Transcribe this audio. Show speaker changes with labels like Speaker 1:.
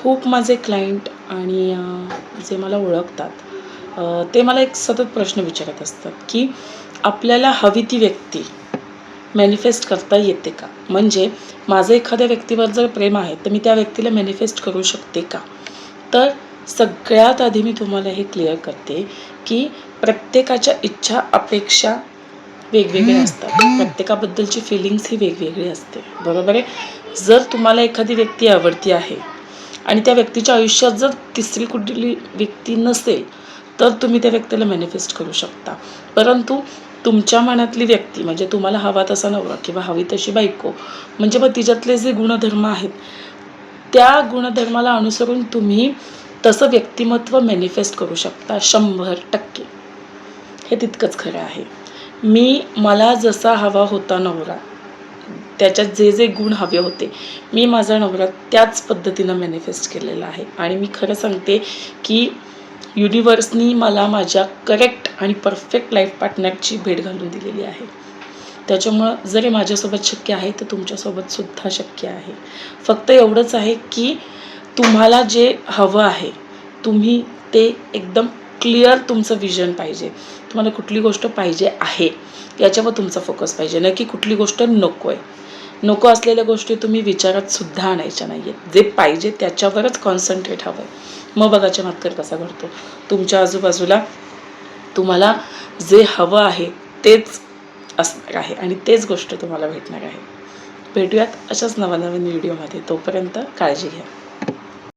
Speaker 1: खूप माझे क्लायंट आणि जे मला ओळखतात ते मला एक सतत प्रश्न विचारत असतात की आपल्याला हवी ती व्यक्ती मॅनिफेस्ट करता येते का? म्हणजे माझं एखाद्या व्यक्तीवर जर प्रेम आहे तर मी त्या व्यक्तीला मॅनिफेस्ट करू शकते का? तर सगळ्यात आधी मी तुम्हाला हे क्लिअर करते की प्रत्येकाच्या इच्छा, अपेक्षा वेगवेगळ्या असतात. प्रत्येकाबद्दलची फीलिंग्स ही वेगवेगळी असते, बरोबर आहे? जर तुम्हाला एखादी व्यक्ती आवडती आहे आणि त्या व्यक्तीच्या आयुष्यात जर तिसरी कुठली व्यक्ती नसेल, तर तुम्ही त्या व्यक्तीला मॅनिफेस्ट करू शकता. परंतु तुमच्या मनातली व्यक्ती म्हणजे तुम्हाला हवा तसा नवरा किंवा हवी तशी बायको, म्हणजे मग तिच्यातले जे गुणधर्म आहेत, त्या गुणधर्माला अनुसरून तुम्ही तसं व्यक्तिमत्व मॅनिफेस्ट करू शकता 100%. हे तितकंच खरं आहे. मला जसा हवा होता नवरा, त्याच्यात जे जे गुण हवे होते, मी माझा नवरा त्याच पद्धतीनं मॅनिफेस्ट केलेला आहे. आणि मी खरं सांगते की युनिव्हर्सनी मला माझ्या करेक्ट आणि परफेक्ट लाईफ पार्टनरची भेट घालून दिलेली आहे. त्याच्यामुळं जरी माझ्यासोबत शक्य आहे तर तुमच्यासोबतसुद्धा शक्य आहे. फक्त एवढंच आहे की तुम्हाला जे हवं आहे, तुम्ही ते एकदम क्लिअर तुमचं विजन पाहिजे. तुम्हाला कुठली गोष्ट पाहिजे आहे याच्यावर तुमचा फोकस पाहिजे, नाही की कुठली गोष्ट नको आहे. नको असलेल्या गोष्टी तुम्ही विचारात सुद्धा आणायच्या नाही आहेत. जे पाहिजे त्याच्यावरच कॉन्सन्ट्रेट हवं आहे. मग बघा चमत्कार कसा घडतो. तुमच्या आजूबाजूला तुम्हाला जे हवं आहे तेच असणार आहे आणि तेच गोष्ट तुम्हाला भेटणार आहे. भेटूयात अशाच नवनवीन व्हिडिओमध्ये. तोपर्यंत काळजी घ्या.